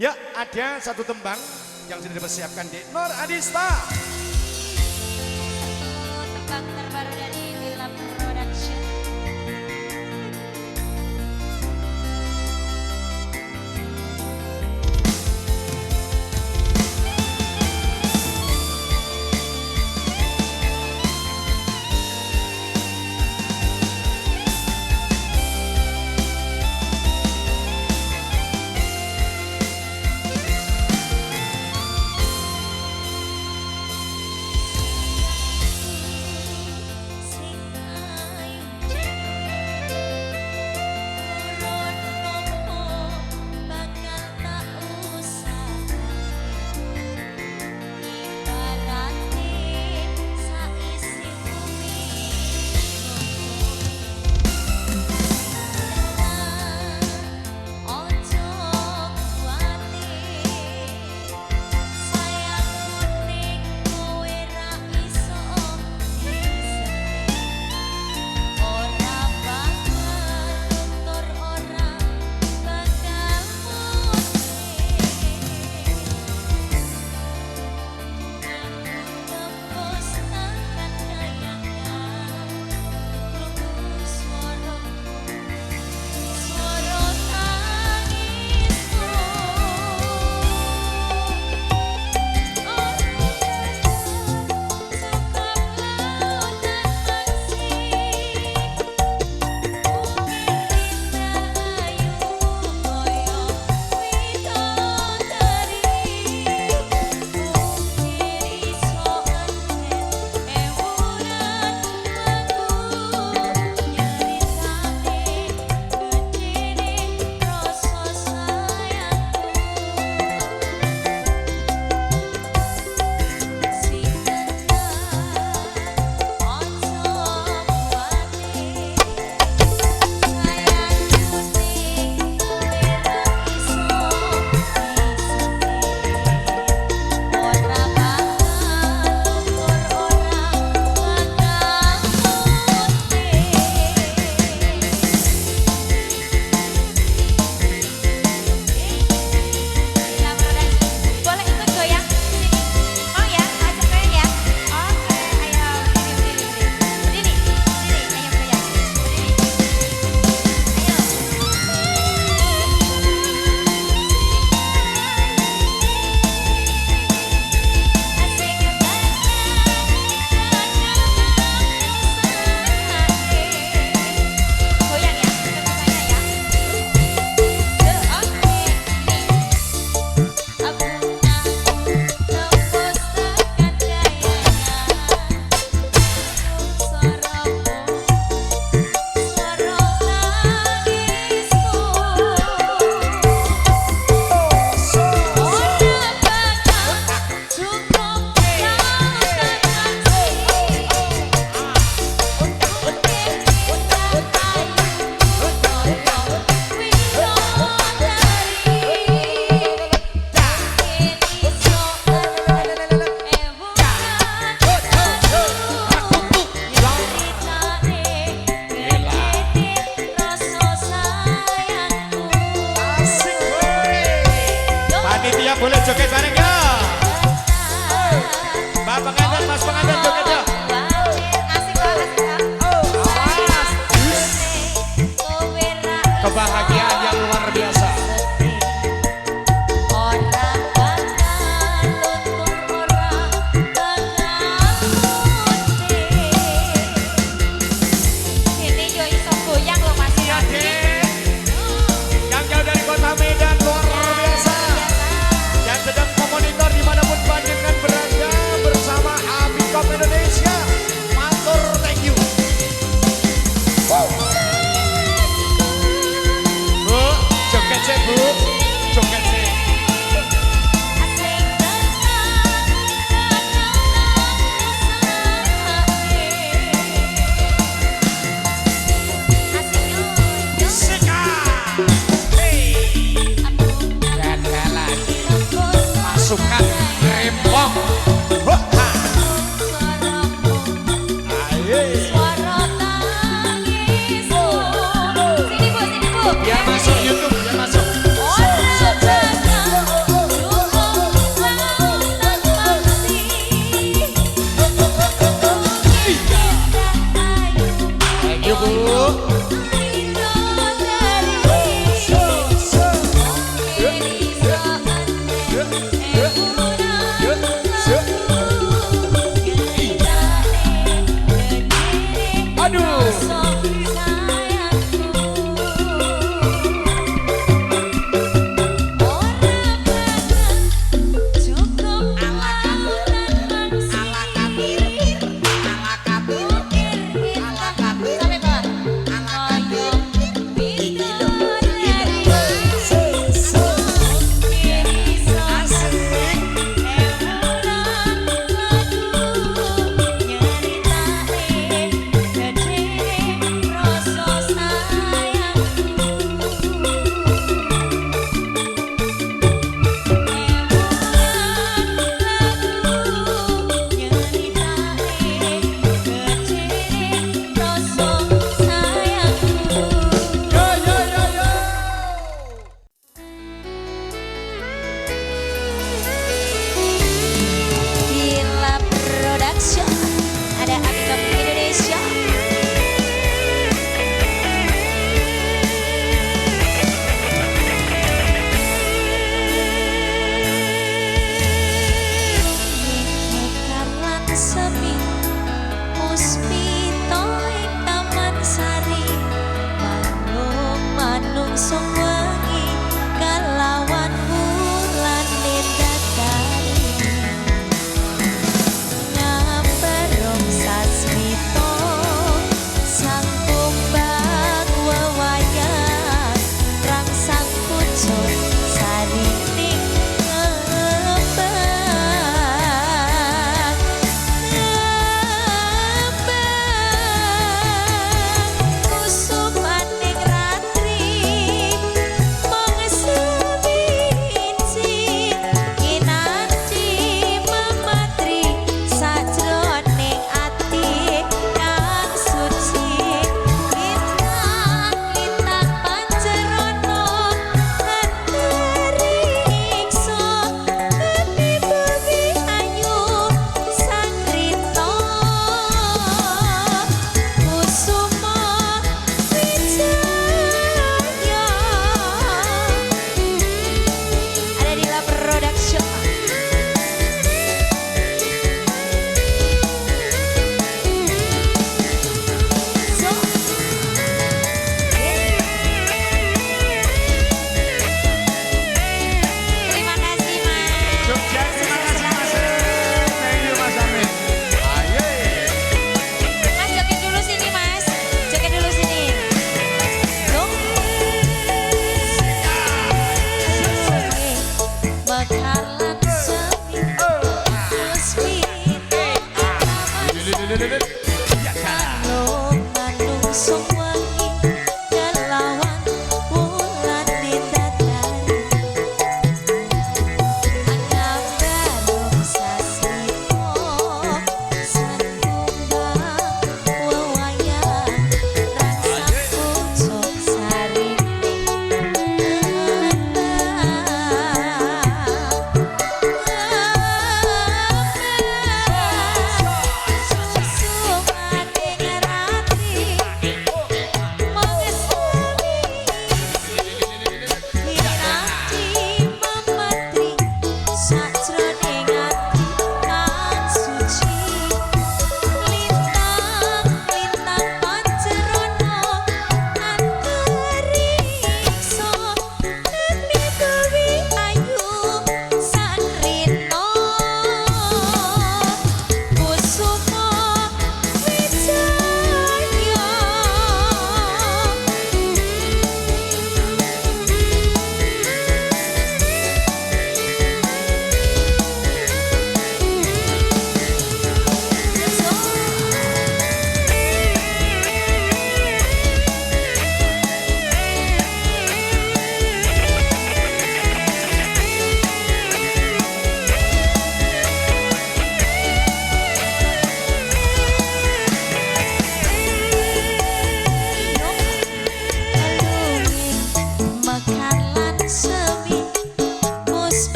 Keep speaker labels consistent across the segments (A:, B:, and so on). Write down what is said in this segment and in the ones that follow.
A: Ya, ada satu tembang yang sudah dipersiapkan di Nur Adista.
B: Tembang terbaru dari Lila Production.
A: Panitia boleh joget bareng ya. Mbak pengantin, Mas pengantin joget ya. Kebahagiaan yang luar biasa. Yang jauh dari kota Medan luar biasa. Yang sedang memonitor dimanapun panjenengan berada bersama Amikom Indonesia. Matur thank you.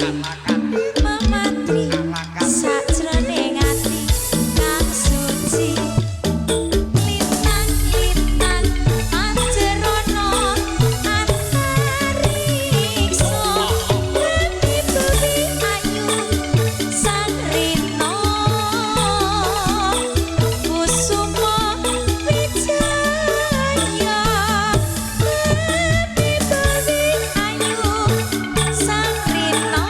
B: mematri sajroning ati kang suci lintang-lintang anjerono antariksa bumi ayu sang rino kusuma wijaya bumi ayu sang rino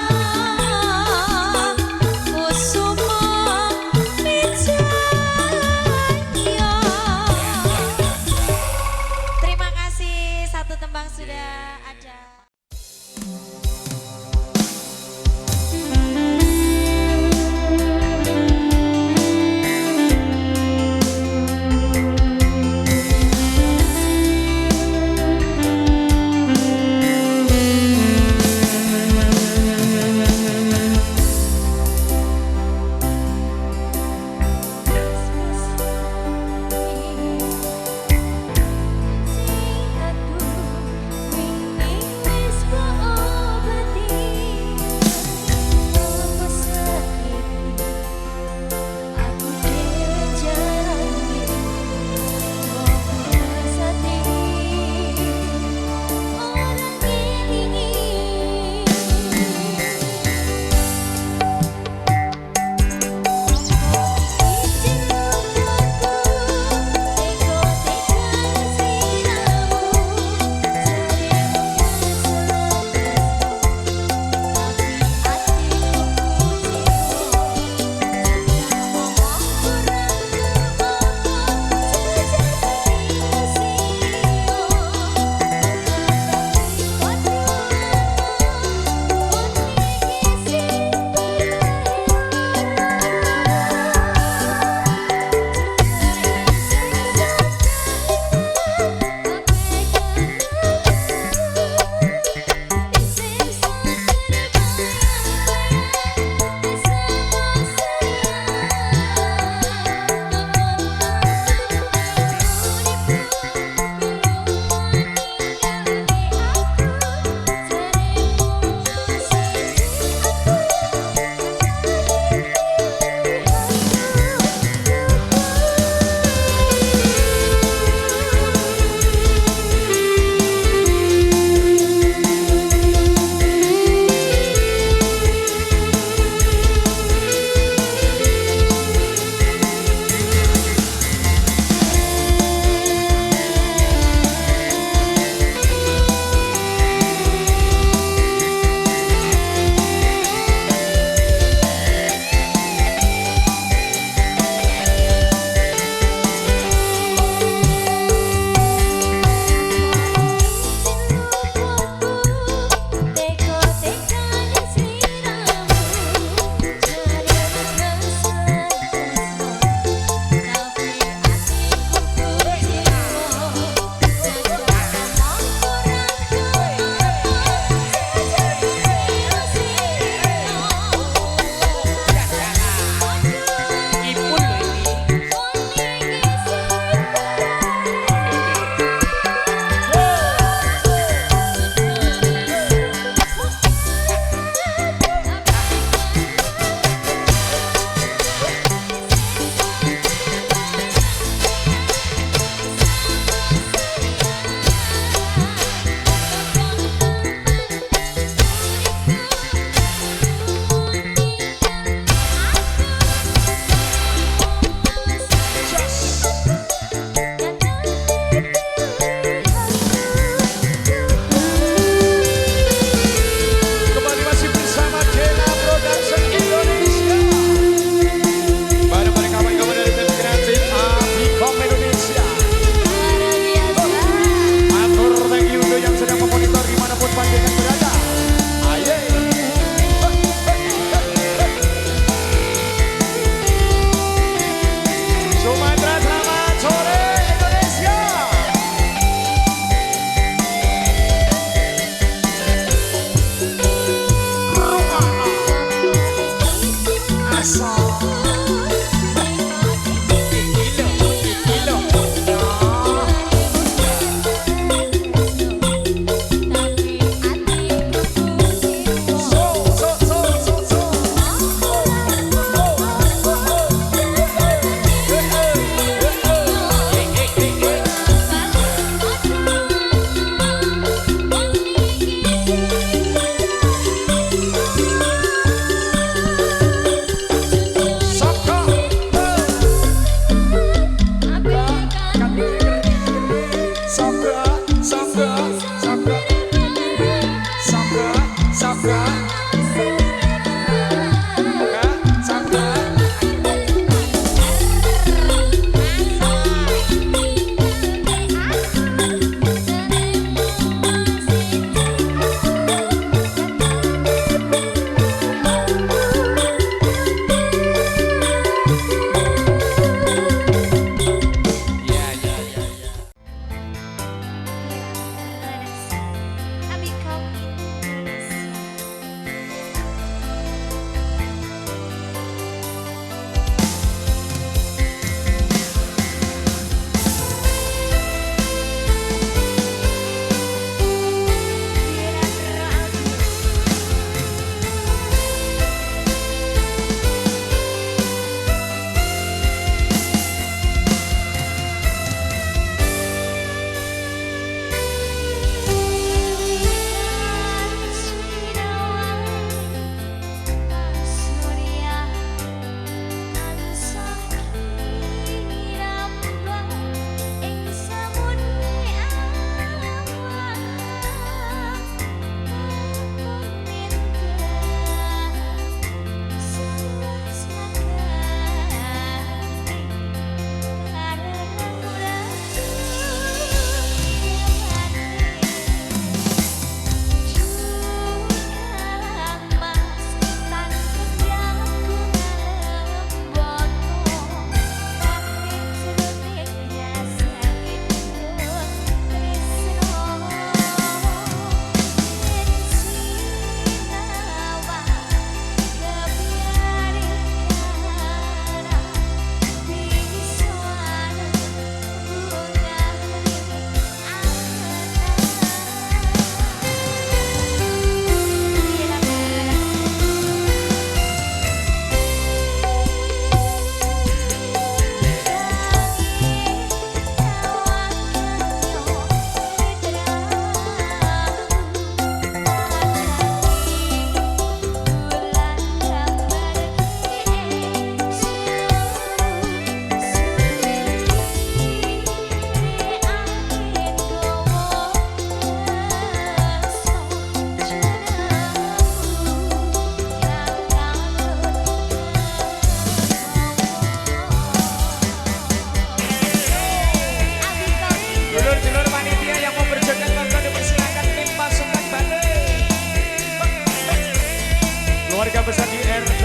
A: Keluarga besar di RP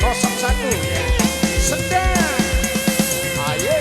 A: 01 ya. Sendang. Ayo.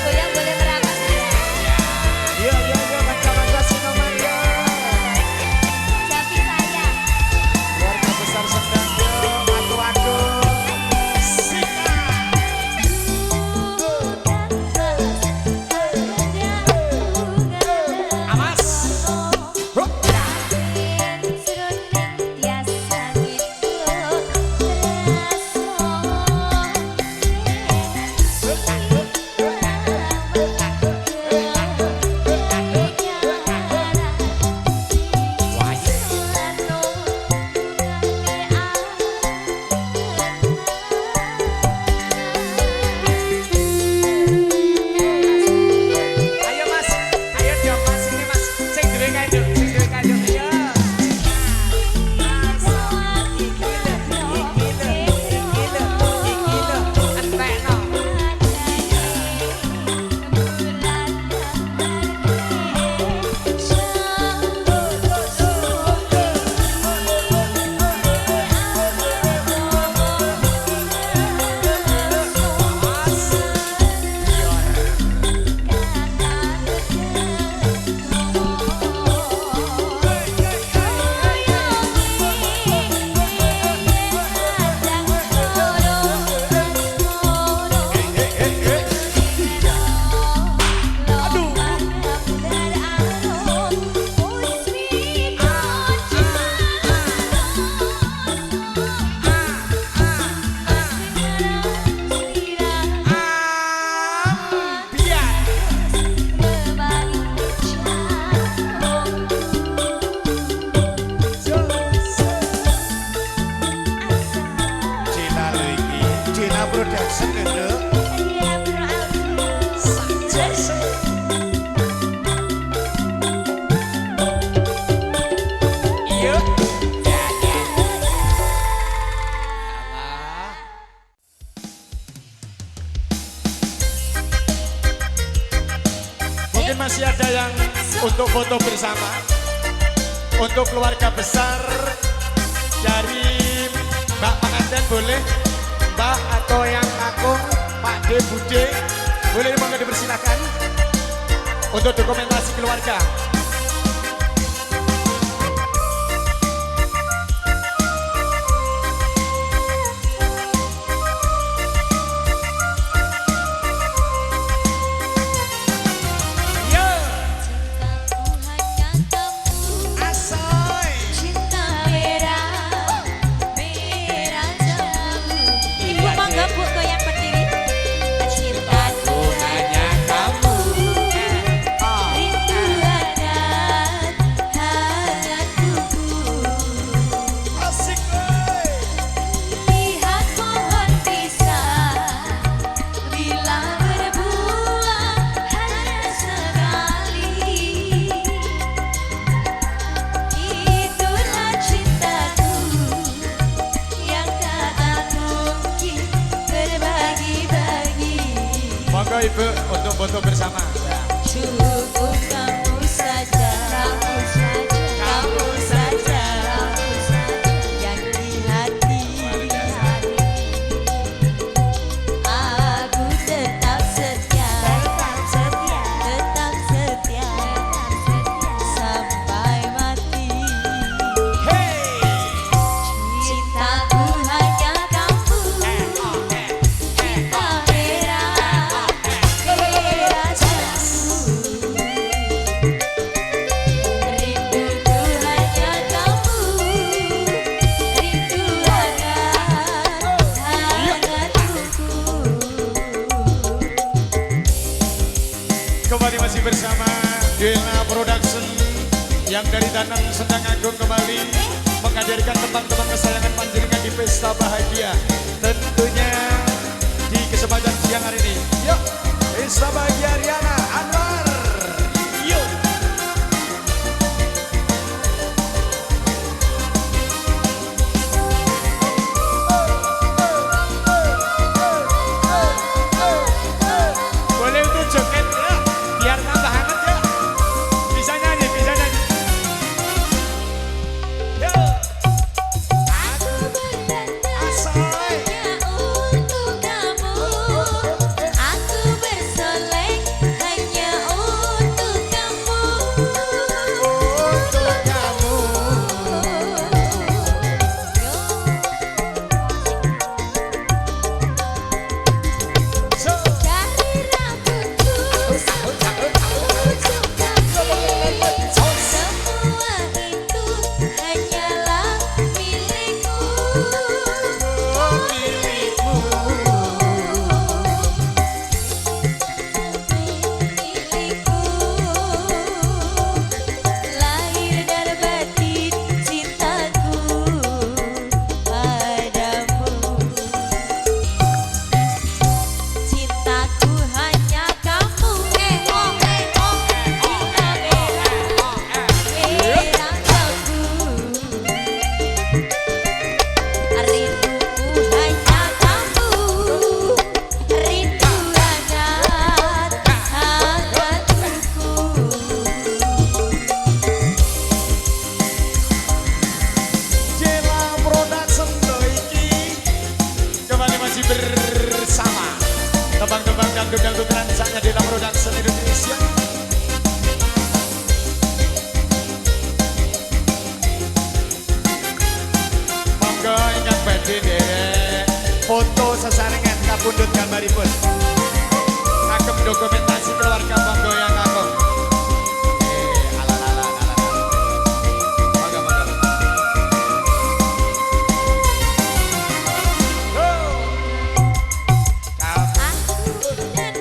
B: Goyang bareng-bareng.
A: Ayo. Mungkin masih ada yang untuk foto bersama. Untuk keluarga besar dari Mbak pengantin boleh, Mbak atau yang kakung, Pak D, Bude, boleh monggo dipersilakan untuk dokumentasi keluarga.
B: Cinta Tuhan yang kamu, rindu ada
A: Ibu untuk foto bersama. Ya.
B: Cukup kamu saja, kamu saja, kamu saja, kamu saja yang di hati. Aku tetap setia, tetap setia, tetap setia, sampai mati.
A: Hey.
B: Cintaku hanya kamu, cinta merah, merah jambu. Rinduku hanya kamu, rindu hangat tubuhku.
A: Kembali masih bersama Dela Production yang dari Danang Sendang Agung kembali menghadirkan teman-teman kesayangan panjenengan di pesta bahagia. Tentunya di kesempatan siang hari ini. Yuk, pesta bahagia Riana Anwar. Yuk. Boleh untuk joget ya, biar tambah hangat ya. Bisa nyanyi, bisa nyanyi. Yuk.
B: Aku berdandan
A: Asoy.
B: hanya untuk kamu. Aku bersolek hanya untuk kamu.
A: Untuk kamu. So.
B: Dari rambutku sampai ujung kaki, semua itu hanyalah milikku. Milikku, lahir dan batin cintaku padamu. Cintaku hanya kamu, cinta merah jambu. Rinduku hanya kamu, rindu hangat tubuhku.
A: Dela Production Doiki kembali masih bersama tebang-tebang dangdut-dangdut rancangnya Dela Production Indonesia. Monggo ingkang badhe nderek foto sesarengan kapundhut gambaripun. Kagem dokumentasi keluarga monggo yang kakung. Ala-ala. Monggo. Go.
B: Aku dandan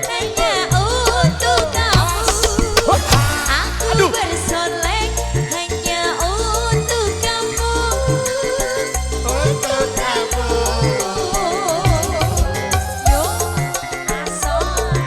B: hanya untuk kamu. Aku bersolek hanya untuk kamu.
A: Untuk kamu.
B: Yo, asoy.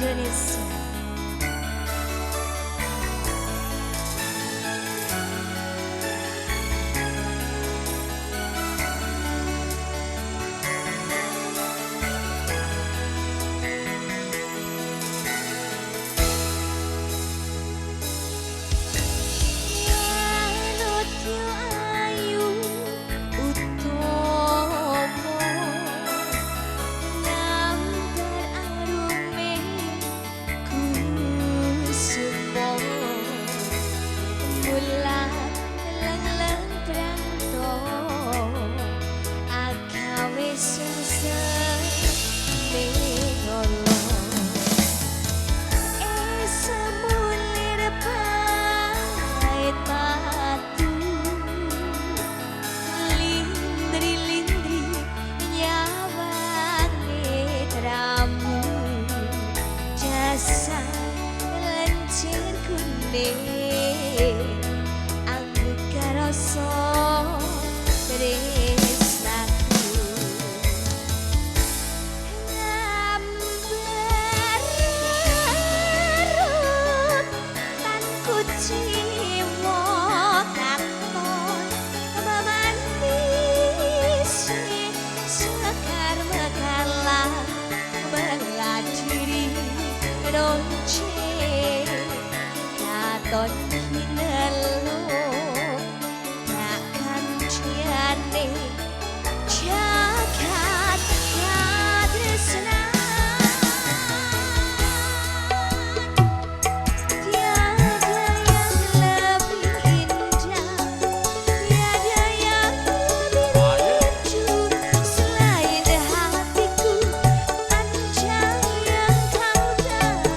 B: Indonesia. Aku karoso tresnaku ngambarut lan kuciwa katon memandisi sekar mekalah meladiri donce katon hinelo takkan ciane jagat tresna tiada yang lebih indah tiada yang lebih lucu selain hatiku panjang yang kau tahu.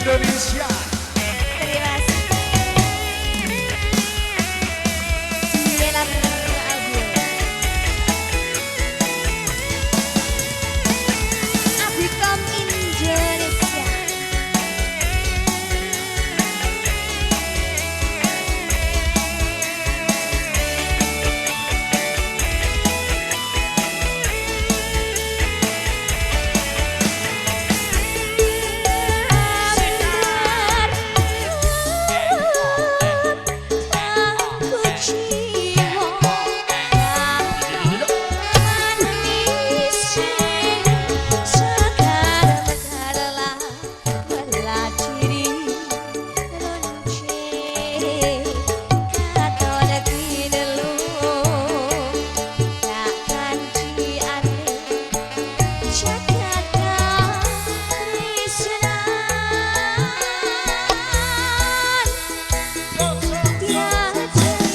A: Indonesia.
B: Terima kasih. Sembilan album. Abicom Indonesia. Yeah.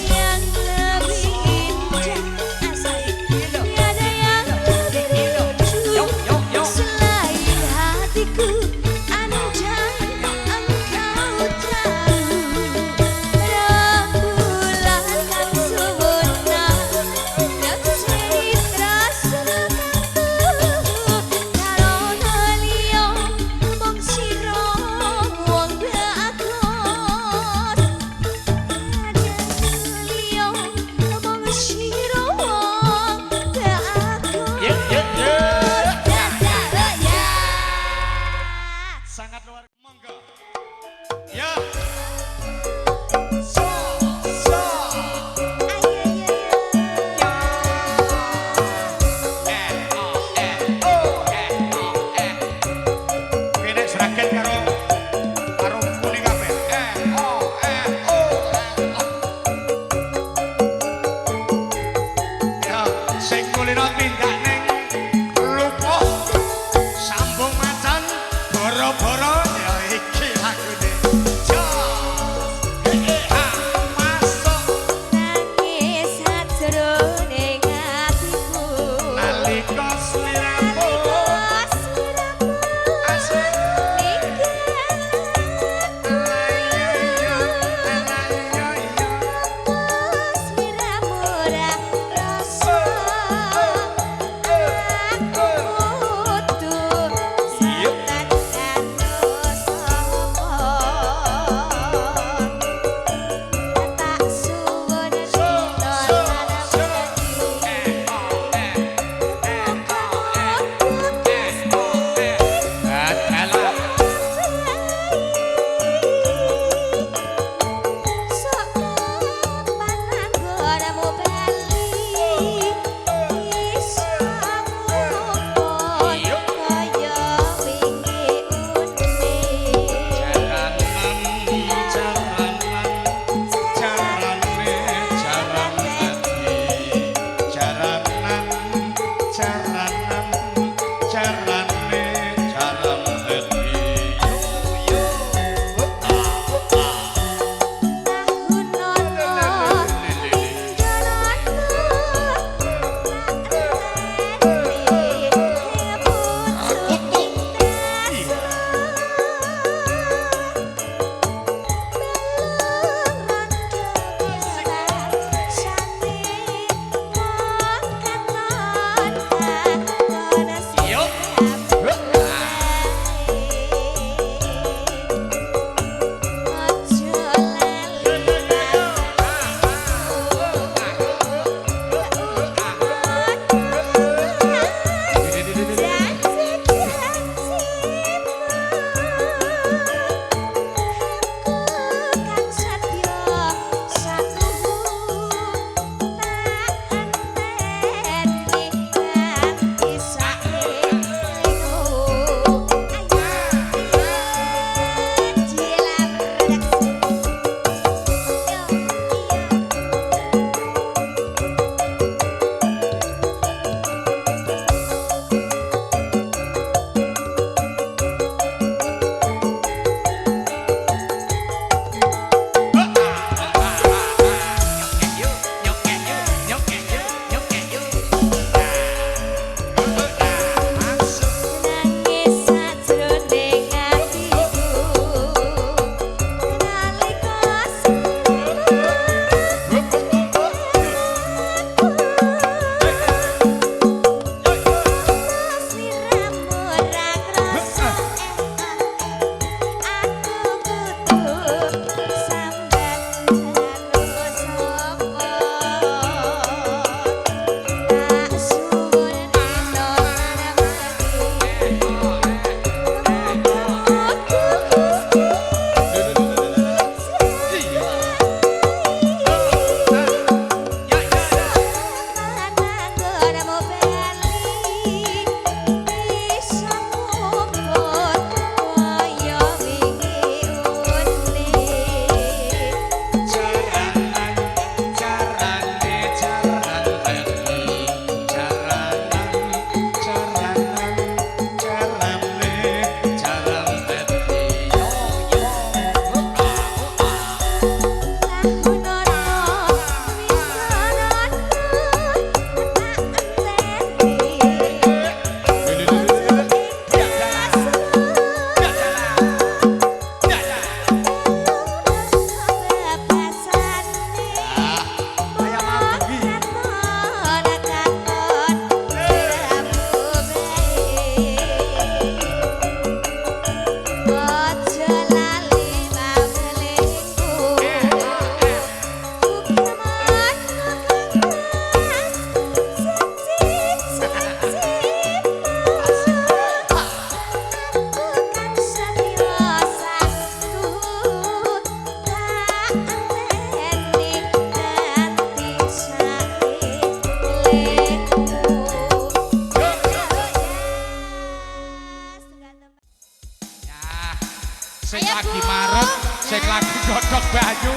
A: godhog banyu.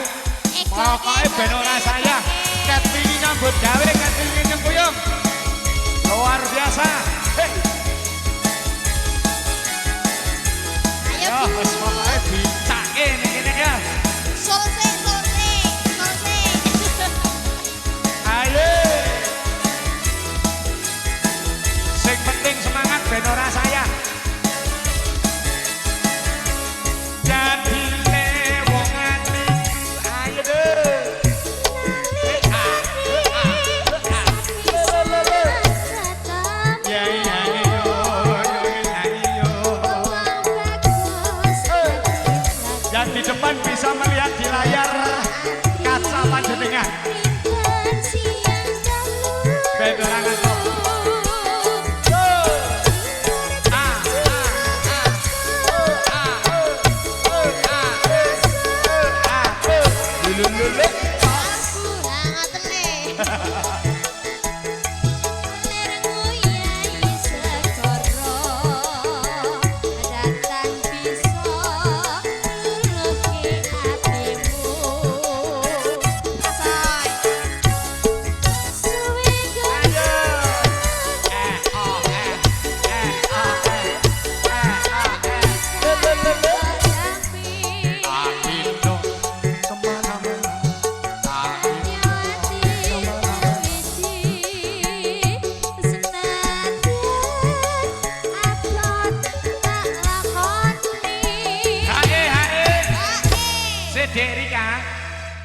A: Pokoke ben ora saya. Ketini nyambut gawe, ketini nyengkuyung. Luar biasa. Hey.
B: Ayo
A: Ya, wis pokoke dicake ning kene ya.
B: Solse.
A: Ayo. Sing penting semangat ben ora saya. Jadi wong atiku ayo deh. Ya ya yo yo. Yang di depan bisa melihat di layar kaca panjenengan. Ben ora ngantuk.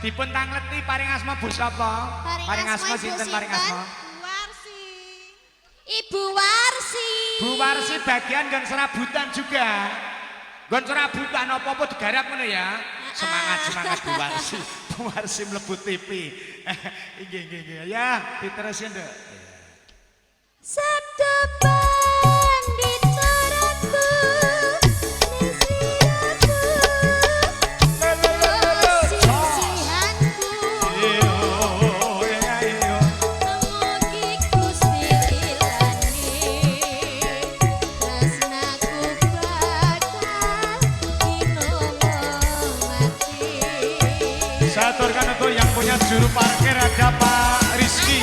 A: Dipun tangleti paring asma Bu sapa? Paring asma sinten paring asma?
B: Warsi. Ibu Warsi.
A: Bu Warsi bagian nggon serabutan juga. Nggon serabutan apa-apa digarap ngono ya. Semangat Bu Warsi. Bu Warsi mlebu TV. Nggih. Ya, diterusin, Nduk.
B: Sabda pandit taraku
A: saya aturkan untuk yang punya juru parkir ada Pak Rizky,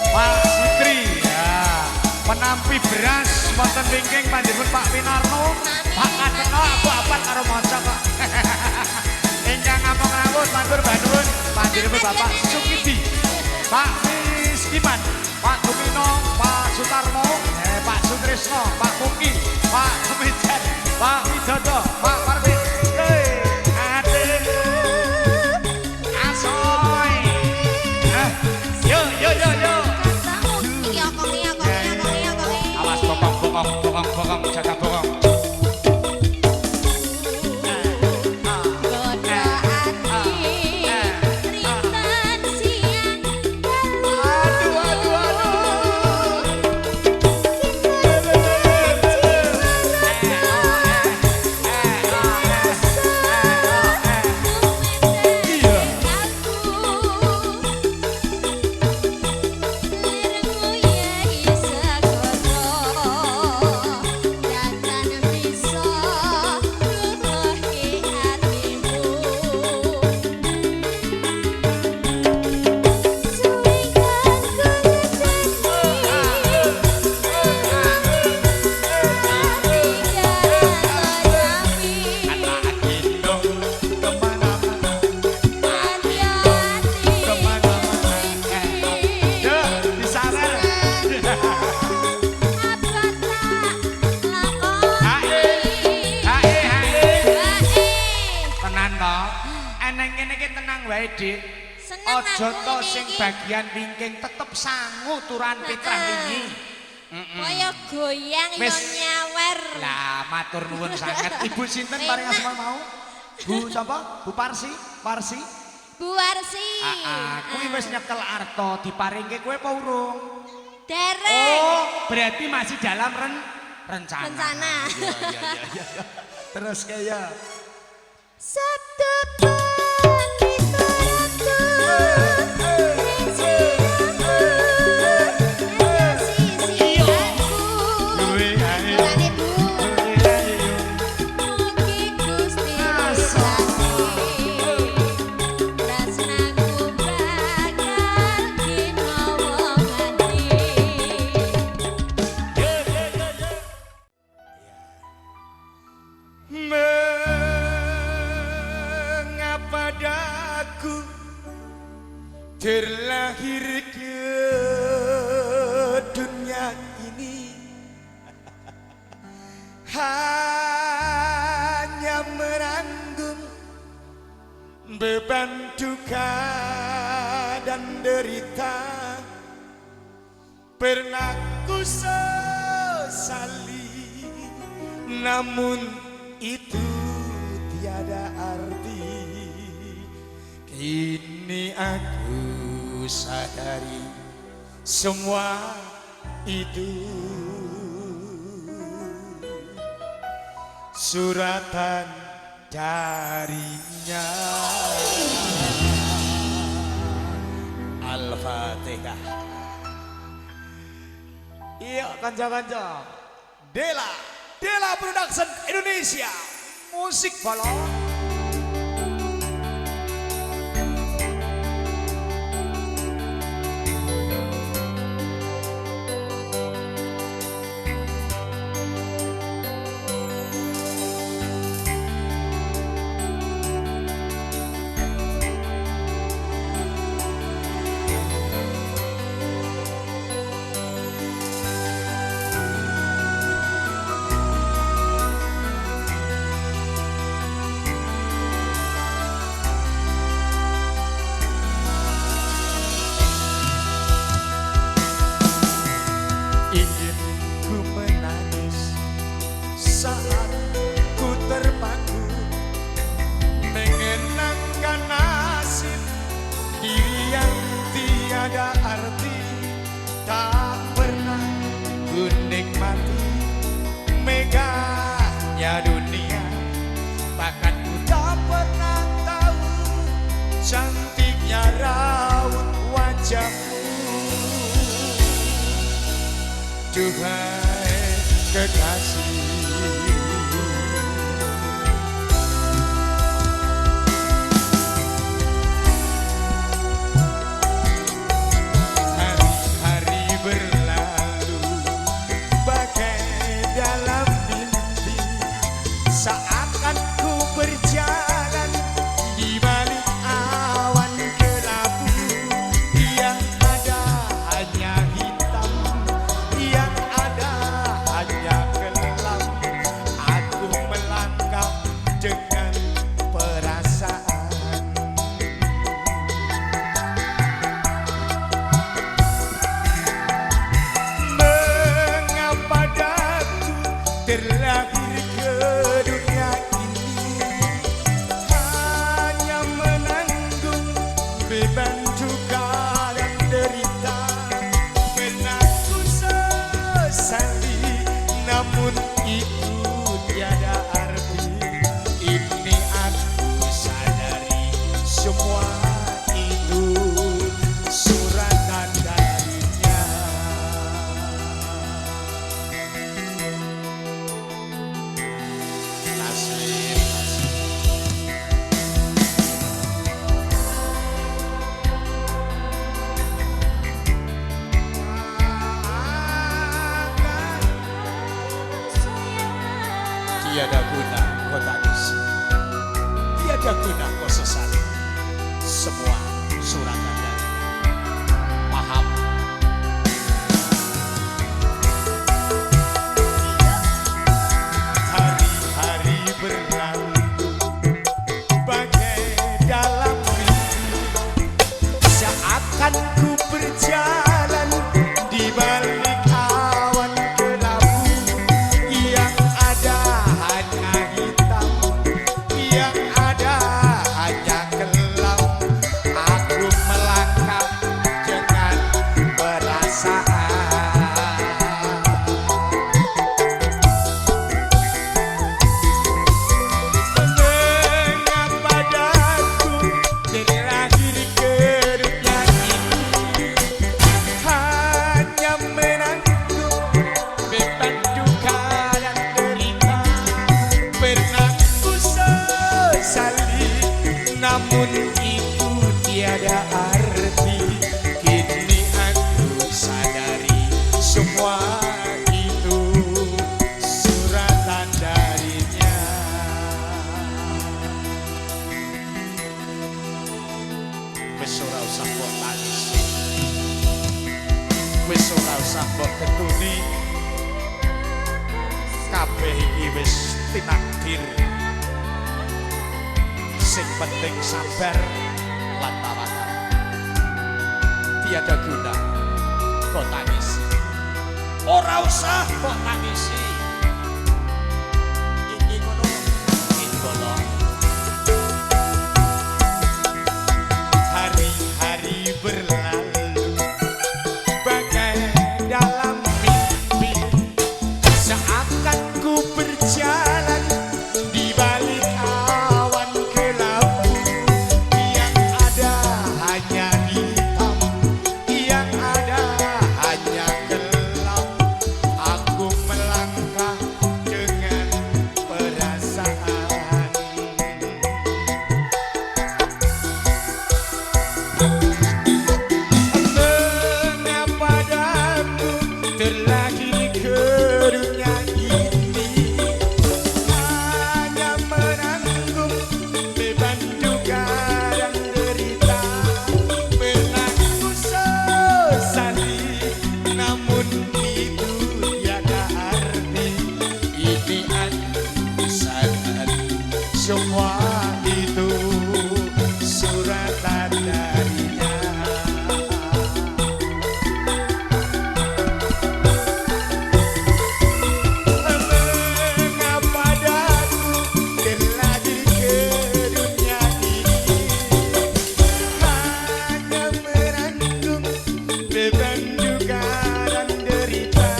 A: Pak Sutri, ya, penampi beras, wonten wingking panjenengan Pak Winarno, Pak Kateno, aku apa karo maca Pak. Ingkang ngomong-ngomong matur banun panjenengan Bapak Sukidi, Pak Miskiman, Pak Gumino, Pak Sutarmo, Pak Sutrisno, Pak Muki, Pak Sumijan, Pak Widodo, Pak Parmin. Awas bokong, jaga bokong. Ojo to sing bagian wingking tetep sangu turan pitrah wingi.
B: Kaya goyang yo nyawer.
A: Lah matur nuwun sanget. Ibu sinten paring asma mau? Bu sapa? Bu Parsi? Parsi?
B: Bu Warsi.
A: Kuwi wis nyekel arta diparingke kowe apa urung?
B: Dereng.
A: Oh, berarti masih dalam rencana.
B: Rencana.
A: Iya. Terus kaya
B: Sabda pandit taraku
A: terlahir ke dunia ini hanya menanggung beban duka dan derita. Pernah ku sesali, namun itu tiada arti. Kini aku sadari semua itu suratan darinya. Al-Fatihah. Iya kanca-kanca, Dela Production Indonesia, musik balon. Ingin ku menangis saat ku terpaku mengenangkan nasib diri yang tiada arti. Tak pernah ku nikmati megahnya dunia, bahkan ku tak pernah tahu cantiknya raut wajahmu. Duhai kekasih, hari-hari berlalu bagai dalam mimpi, seakan ku berjalan di balik awan kelabu. Yang ada hanya hitam, yang ada hanya gelap. Aku melangkah dengan perasaan. Mengapa daku terlahir ke dunia ini hanya menanggung beban duka dan derita. Pernah ku sesali, namun itu tiada arti. Ini aku sadari semua itu suratan darinya. Nasib, tiada guna kau tangisi, tiada guna kau sesali. Semua suratan darinya. Paham? Hari-hari berlalu bagai dalam mimpi, seakan ku berjalan di balik awan kelabu. Yang ada hanya hitam, yang ada hanya gelap. Aku melangkah dengan perasaan. Mengapa daku terlahir ke dunia ini hanya menanggung beban duka dan derita. Pernah ku sesali, namun itu tiada arti. Kini aku sadari semua itu suratan darinya. wis ora usah mbok tangisi. Wis ora usah mbok ketuni. Kabeh iki wis tinakdir. Sing penting sabar lan tawakal. Tiada guna kok tangisi. Ora usah kok tangisi. Iki ngono ingkolo. Hari-hari berlalu bagai dalam mimpi, seakan ku berjalan di balik awan gelap. Yang ada hanya hitam, yang ada hanya gelap. Aku melangkah dengan perasaan. Mengapa daku terlahir ke dunia ini, hanya menanggung beban duka dan derita. Pernah ku sesali, namun itu tiada arti. Ini aku sadari, semua itu suratan darinya. Mengapa daku terlahir ke dunia ini, hanya merangkum beban duka dan derita.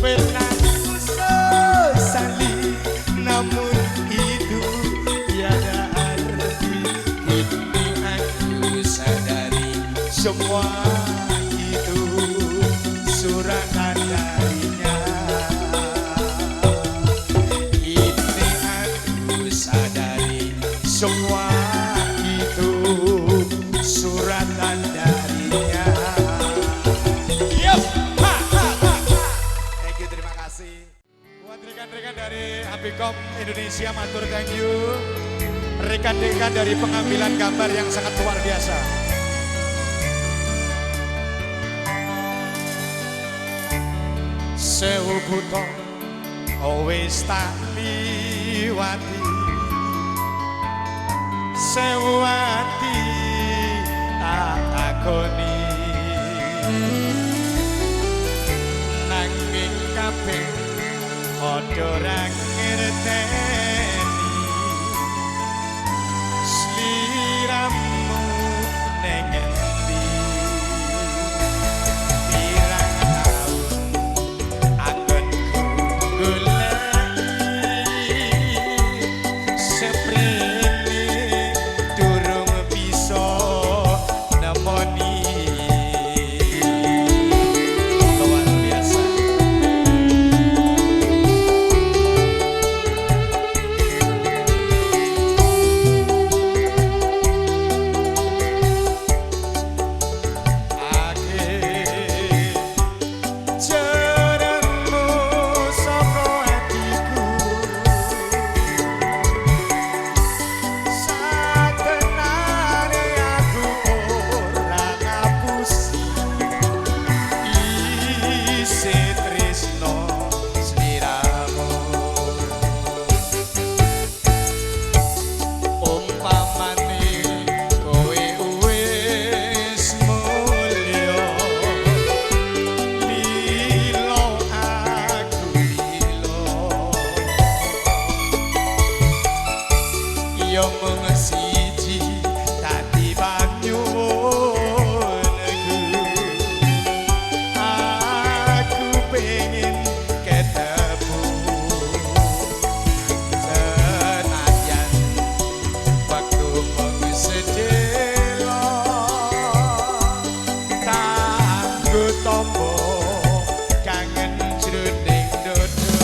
A: Pernah ku sesali, namun itu tiada arti. Ini aku sadari, semua itu suratan darinya. Ini aku sadari, semua itu suratan darinya. Yup, ha, ha, ha, ha. Thank you, terima kasih. Buat rekan-rekan dari Habicom Indonesia, matur thank you. Rekan-rekan dari pengambilan gambar yang sangat luar biasa. Sewu buto wis tak liwati, sewu ati tak takoni, nanging kabeh padha ra ngerteni. Sliramu ning endi, pirang taun anggonku goleki, seprene durung bisa nemoni. Luar biasa. Jarangmu saka hatiku, sakenane aku ora ngapusi isi tresno sliramu. Umpamane kowe wis mulya, lilo aku lilo, yo mung siji dadi panyuwunku. Aku pengen ketemu, senajan waktu mung sedelo, tanggo tombo kangen jroning dodo.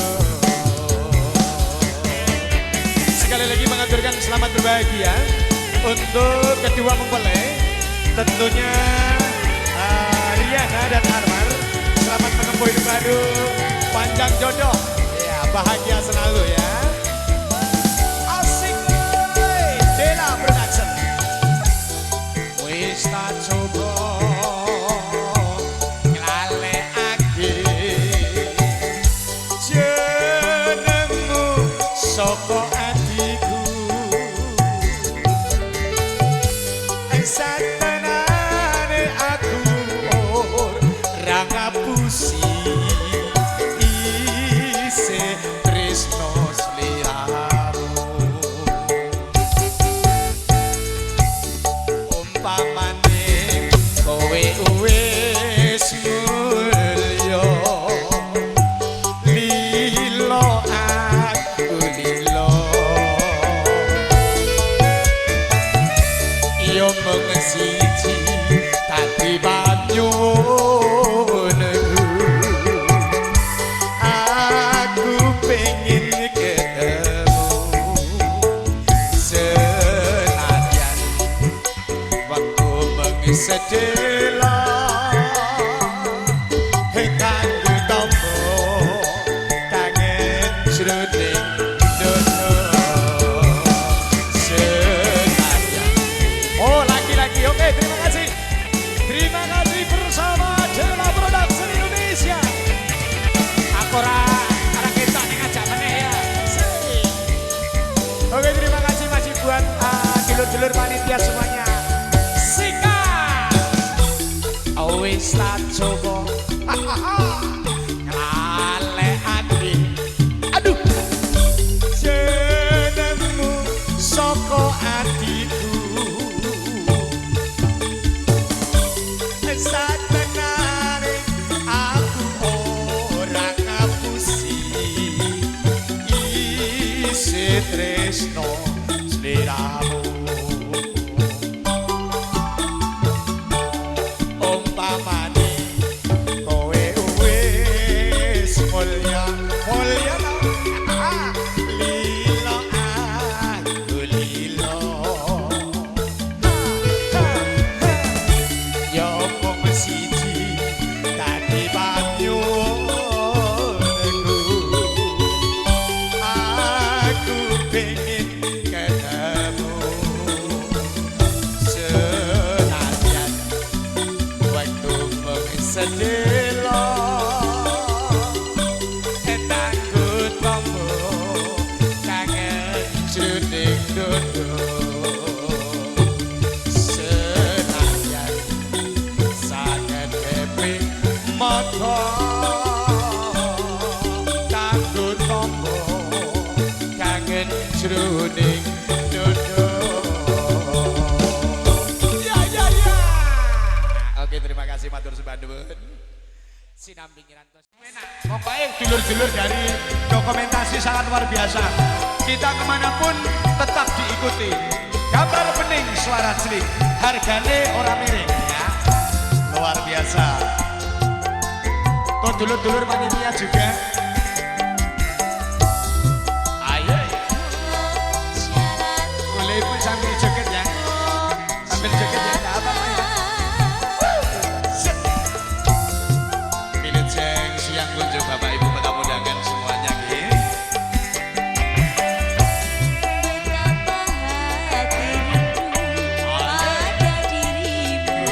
A: Sekali lagi mengaturkan selamat berbahagia untuk kedua mempelai, tentunya Riana dan Armar. Selamat menempuh hidup baru, panjang jodoh, ya bahagia selalu ya. Asik, Dela Production. Wih satenane aku ora ngapusi isih tresno sliramu umpamane kowe wis mulya lilo aku lilo yo mung siji dadi banyu aku pengen ketemu senadyan waktu mengisedela kanggo tombo kangen jroning dono senadyan. Oh lagi-lagi oke terima kasih bersama Jela Production Indonesia. Aku arah kita nih ngajak meneh ya. Oke terima kasih masih buat dulur-dulur panitia semuanya. Sika wis tak coba ngalek ati aduh jenengmu saka atiku satenane aku ora ngapusi isih tresno sliramu umpamane kowe wis mulya mulya lilo aku lilo yo mung siji dadi banyu aku pengen ketemu senadyan waktu mengisedela takut tombo kangen jroning dodo senadyan sangat happy mata takut tombo kangen jroning dodo. Ya. Oke terima kasih matur sebandun. Sinambing Rantos. Pokoknya dulur-dulur dari dokumentasi sangat luar biasa. Kita kemanapun tetap diikuti. Gambar bening, suara celik. Harganya orang miring ya. Luar biasa. Tuh dulur-dulur panitia juga. Ayo. Boleh pun sambil joget ya. Sambil joget ya. Gak apa-apa ya. Siang kunjung Bapak Ibu tamu undangan semuanya gini.
B: Betapa hati rindu pada dirimu,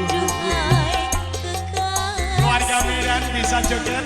B: duhai kekasih.
A: Keluarga Miran bisa joget.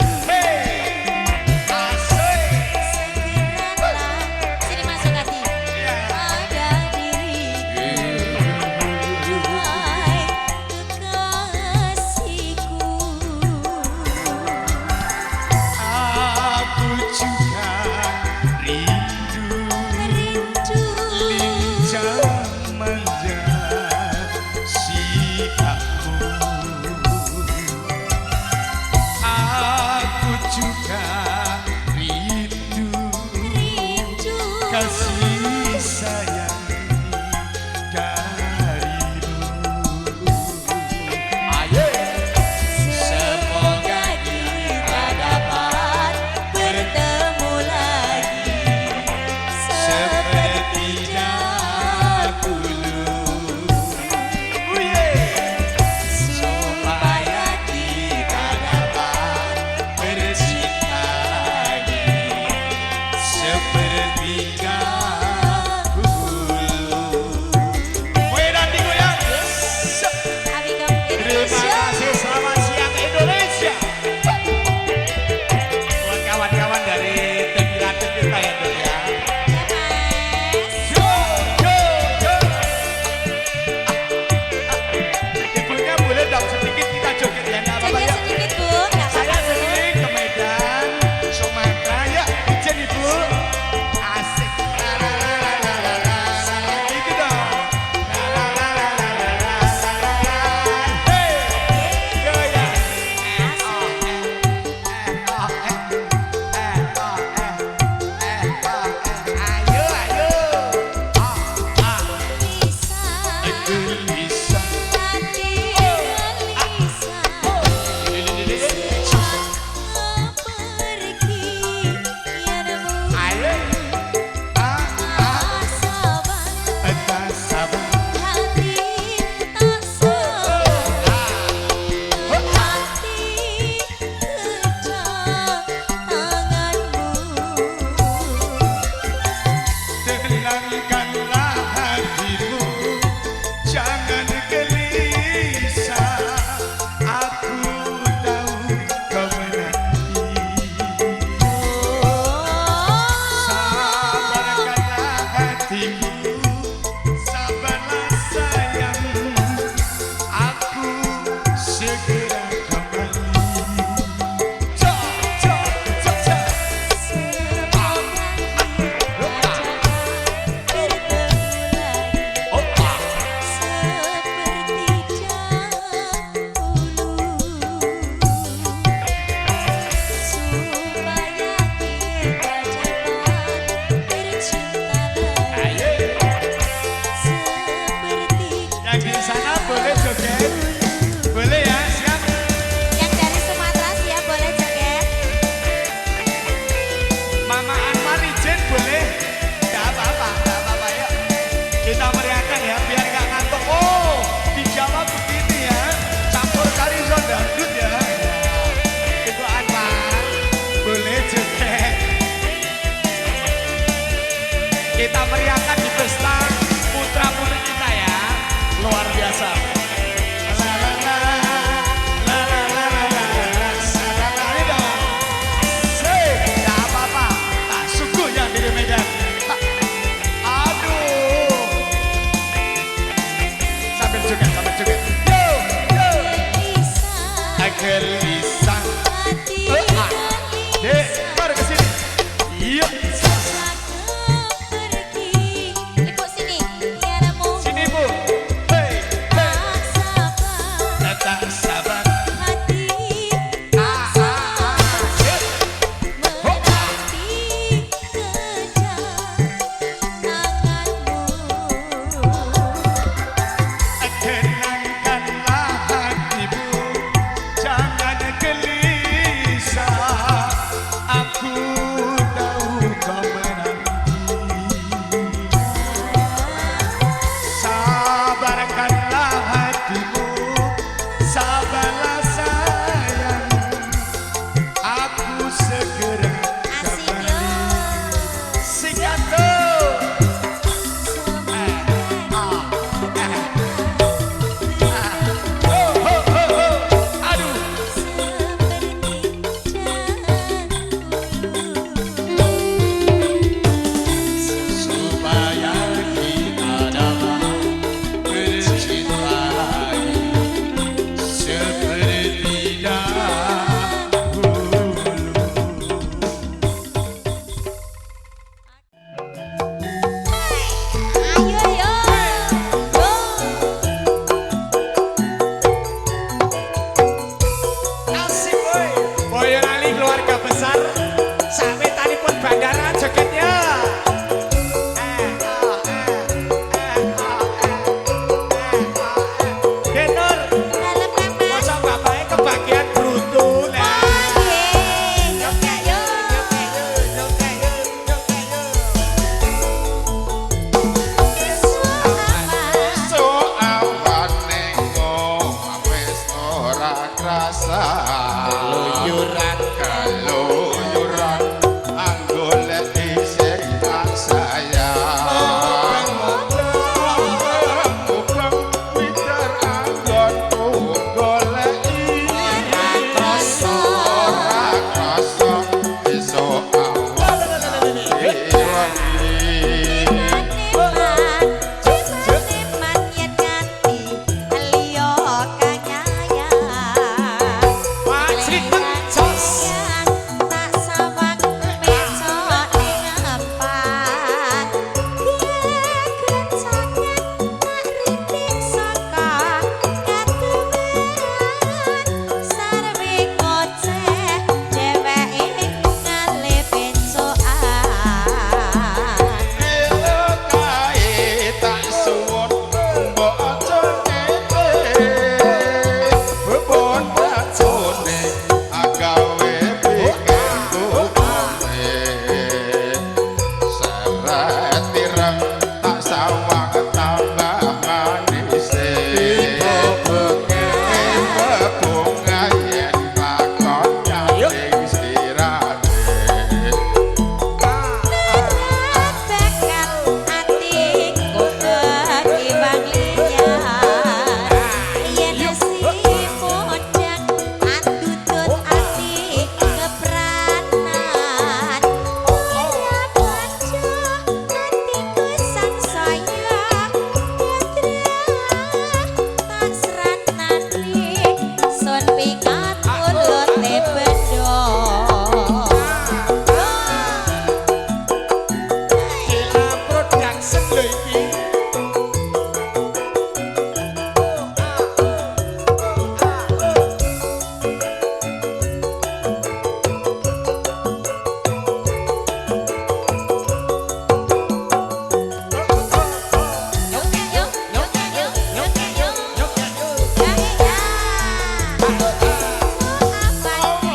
A: iki.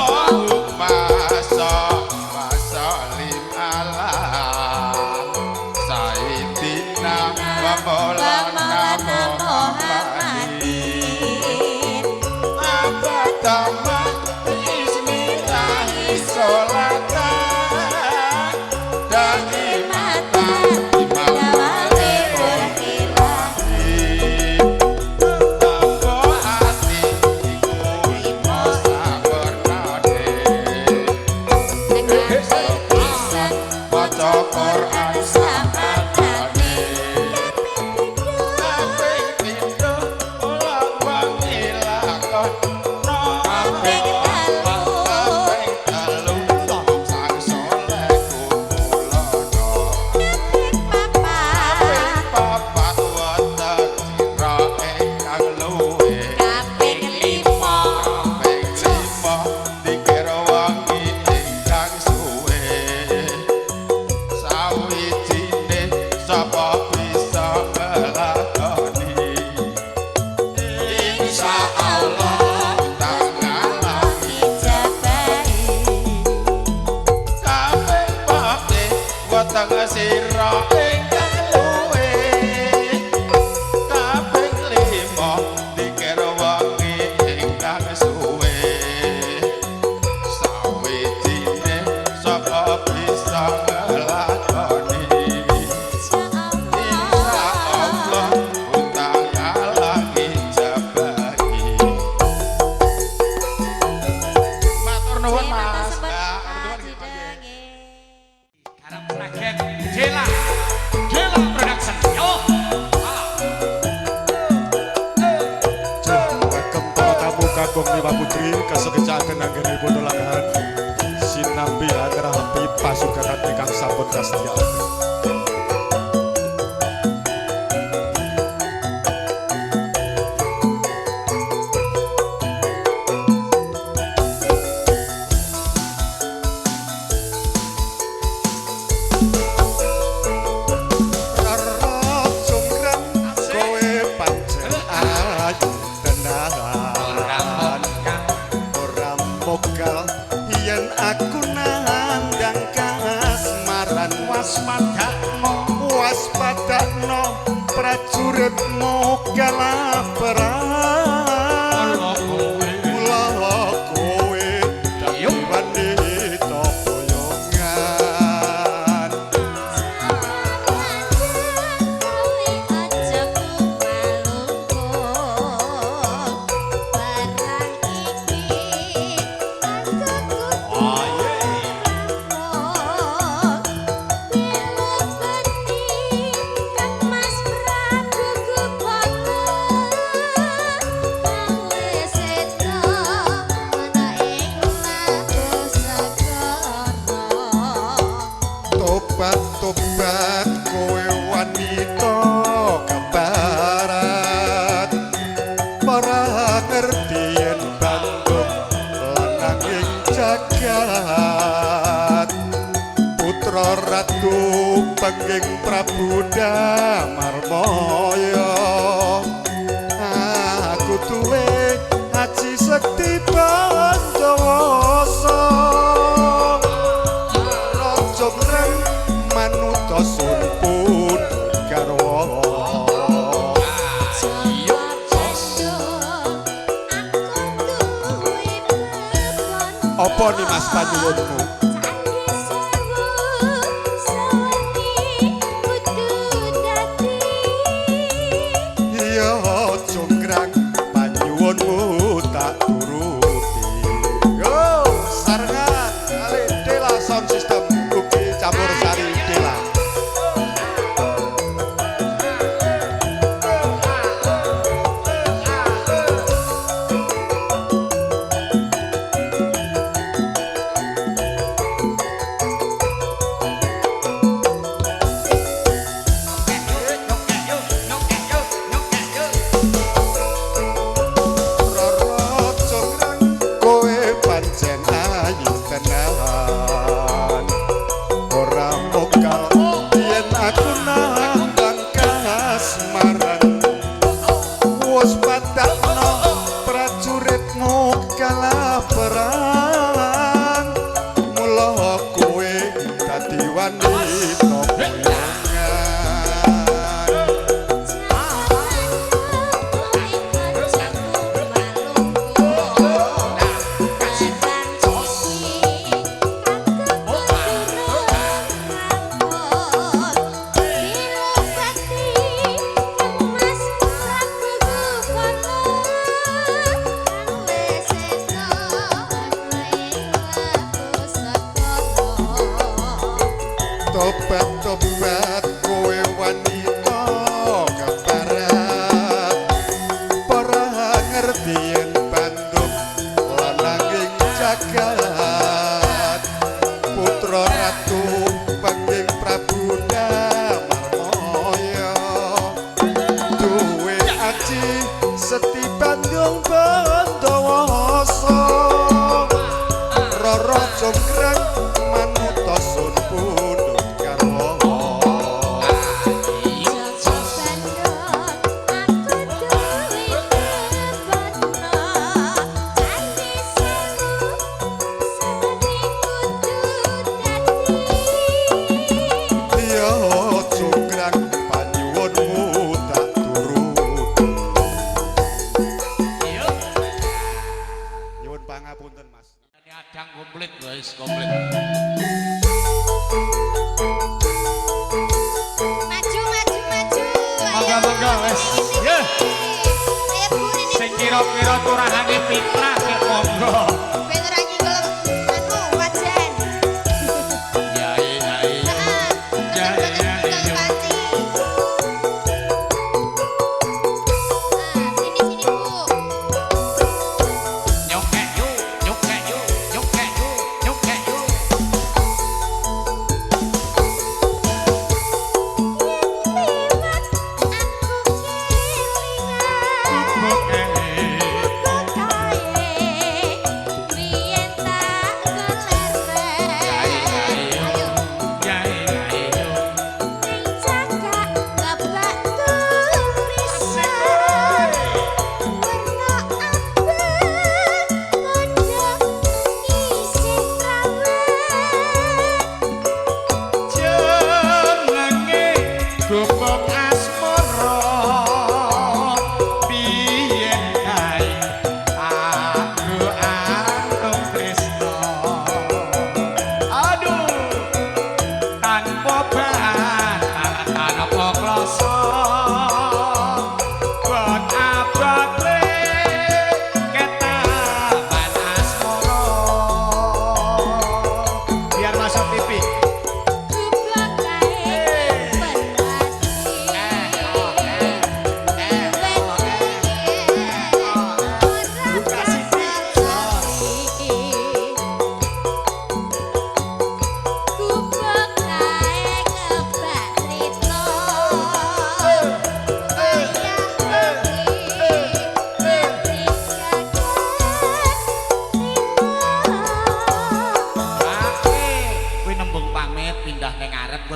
C: Allahumma shollim ala Sayyidina wa maulana Muhammadin Abadama bismillahi sholatan Daimatan Quran sahabane kaping pindho ora wangi lakon kaping telu sang soleh kumulono kaping papat wonten sira ingkang luwe kaping lima dikira wangi ingkang suwe sawijine sapa bisa ngelakoni insyaallah tangan ijabahi kabeh pate weteng sira ingkang luwe kaping lima dikira wangi ingkang suwe sawijine sapa bisa ngelakoni insyaallah utang alang ijabahi matur nuwun Mas
A: Harap rakyat Jela Production. Yo. Welcome para tamu kagum Dewa Putri kasegejaken anggenipun dolangan sinambi agrapi pasukan ingkang sampun kasediaan. Yen aku nandang kasmaran waspadakno prajuritmu kalaparan mula kowe dadi wanita boyongan tobat kowe wanita kebarat para ngerti yen Bandung lananging jagat putra ratu pengging Prabu Damarmaya aku duwe aji sekti Pandawasa raja mreng manuta sunpun garwa apa nih Mas panyuwunmu iya jonggrang panyuwunmu tak turuti yo sarengan kali Dela Sound System ugi campur sari Dela
D: kasmaran wis padakno prajuritmu kalah perang mula kowe dadi wanita tobat-tobat kowe wanita keparat para ngerti yen bandung lananging jagat putra ratu Baging Prabu Damarmaya duwe aji seti bandung Bandawasa Roro Jonggrang manuta sun pundhut karwa iya Jonggrang panyuwunmu tak turut nyuwun pangapunten Mas
C: Adang komplit guys, komplit.
A: Monggo wes. Ya. Sing kira-kira turahane Pitra ki monggo.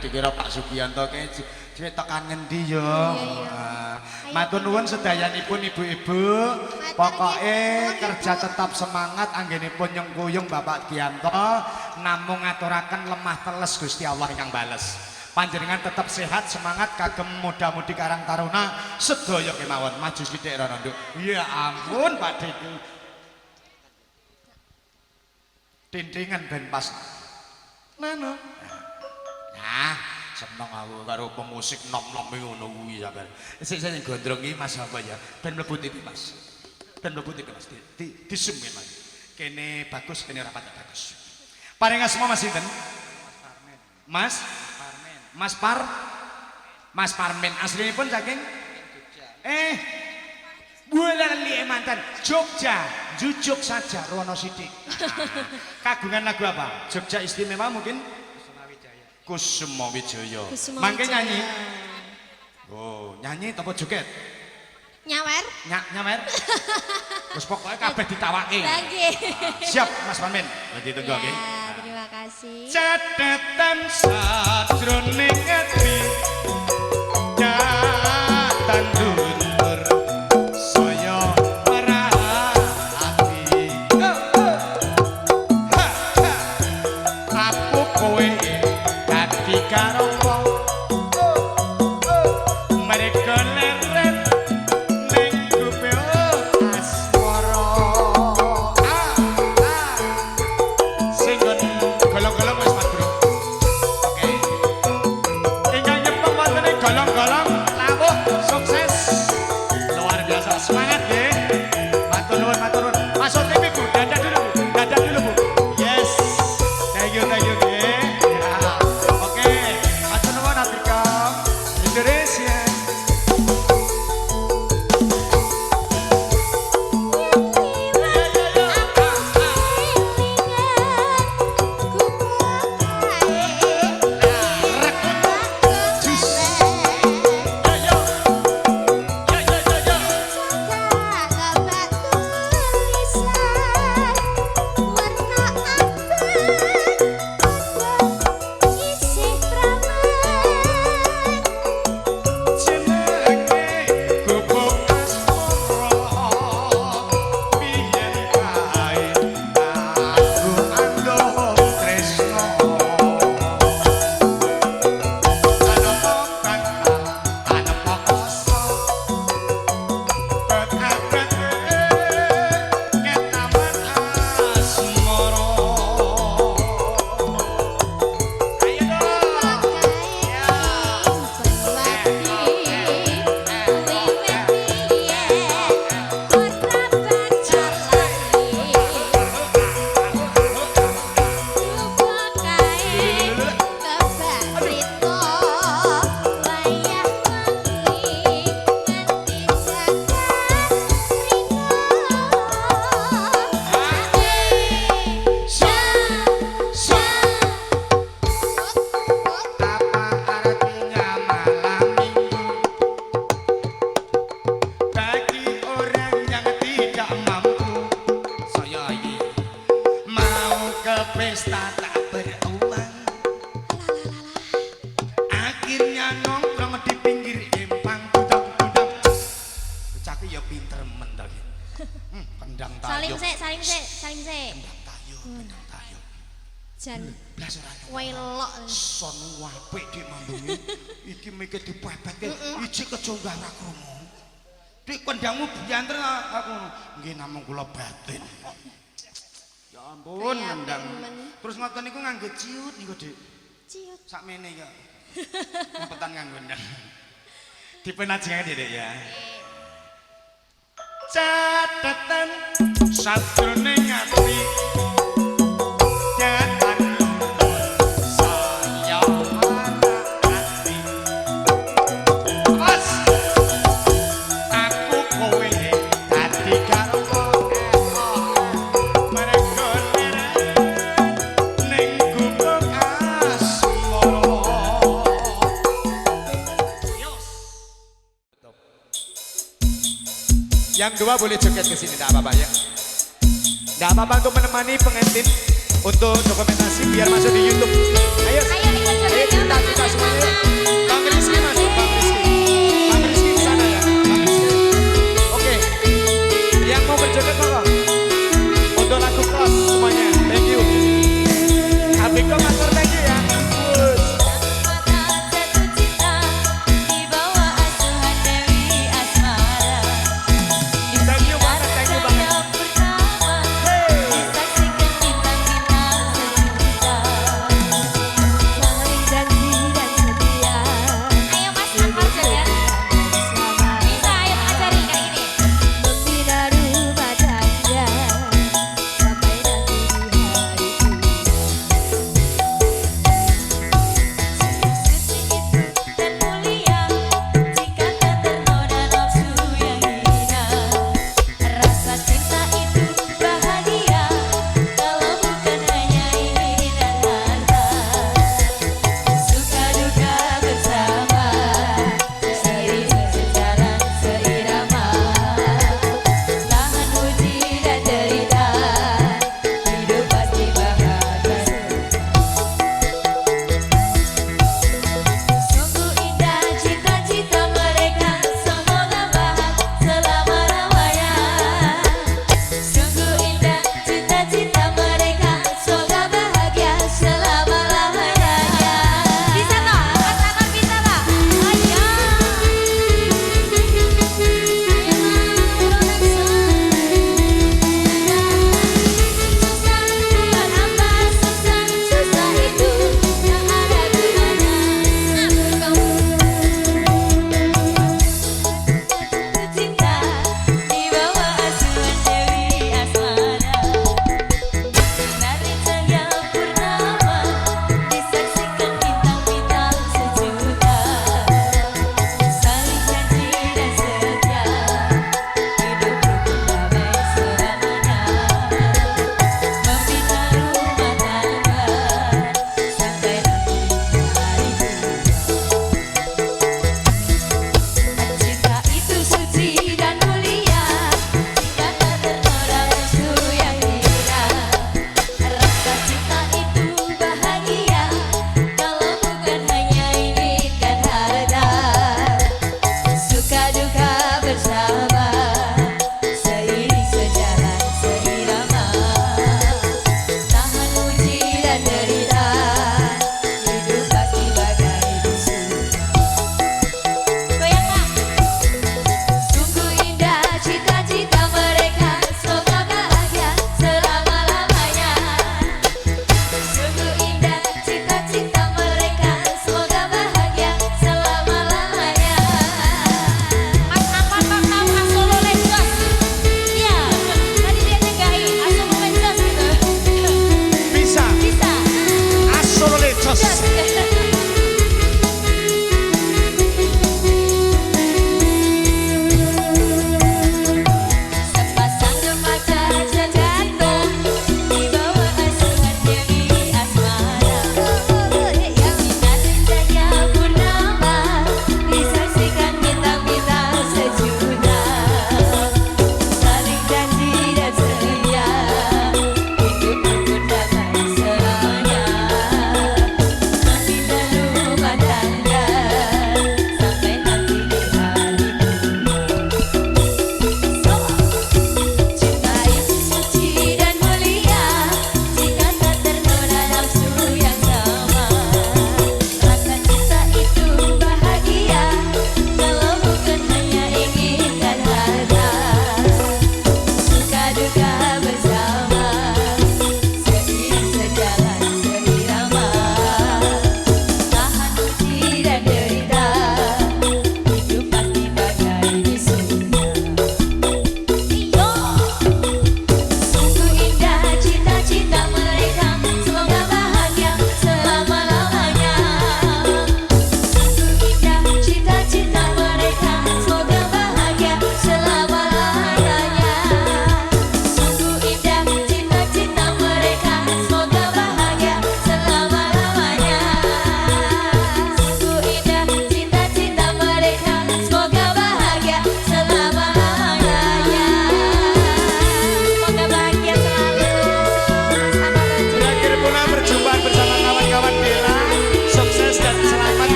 C: dikira Pak Sugiyanto ki cewek tekan ngendi yo. Matur nuwun sedayanipun ibu-ibu. Pokoke kerja tetap semangat anggenipun nyengkuyung Bapak Giyanto namung ngaturaken lemah teles Gusti Allah ingkang bales. Panjenengan tetap sehat semangat kagem muda-mudi Karang Taruna sedaya kemawon maju sithik rono nduk. Ya ampun Pak Diki. Tintingan ben pas. Nano. Nah, seneng aku karo pemusik nom-nom ngono kuwi sampean. Sik sing gondrong iki Mas apa ya? Ben mlebu TV Mas. Ben mlebu TV Mas. Disumke Mas. Kene bagus, kene rapat bagus. Paring asma Mas sinten? Mas Parmen. Mas Parmen aslinipun saking Jogja. Bulan mantan Jogja, jujuk saja Rono Sidik. Kagungan lagu apa? Jogja Istimewa mungkin? Kusuma Wijaya. Mangke nyanyi. Oh, nyanyi apa joget?
B: Nyawer.
C: Nyawer. Terus pokoknya kabeh ditawake.
B: Nggih.
C: Siap Mas Parmen. Lagi tunggu nggih.
B: Ya, terima kasih.
C: Catatan sadroning ati. sukses. Luar biasa, semangat ya. Matur nuwun, matur nuwun. Masuk TV Bu, dadah dulu Bu, dadah dulu Bu. Yes, thank you ya. Ya, oke, matur nuwun Afrika, Indonesia. Pesta tak berulang, akhirnya nongkrong di pinggir empang gudang-gudang. Caki ya pinter mendak. Pendang tayo.
B: Saling sik.
C: Pendang tayo.
B: Jan
C: Blas ora
B: welok.
C: son apik dik mambunge. Iki mikir dipepetke iki kejonggar krungu. Dik pendangmu biyanten aku. Nggih namung kula batin. Ya ampun nendang. Terus ngoten niku nganggo ciut niku, Dik.
B: Ciut.
C: Sakmene ya. Umpetan nganggo ndang. Dipenajengake Dik ya. Catatan sajroning ati. Jangan saya marah-hati. Mas, aku kowe dadi karo
A: Yang dua boleh joget ke sini, tidak apa-apa ya. Tidak apa-apa untuk menemani pengantin untuk dokumentasi biar masuk di YouTube. Ayo, ayo kita semuanya. Bang Rizky masuk, Bang Rizky. Bang Rizky di sana ya, Bang Rizky. Oke, yang mau berjoget tolong. Untuk lagu Cross semuanya, thank you. Abiko matur thank you ya.
B: Ayo Mas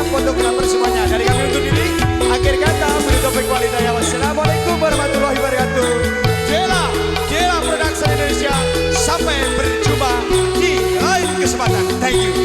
A: fotografer semuanya. Dari kami untuk diri, akhir kata menutup kualitas. Wassalamualaikum warahmatullahi wabarakatuh. Jela Production Indonesia. Sampai berjumpa di lain kesempatan. Thank you.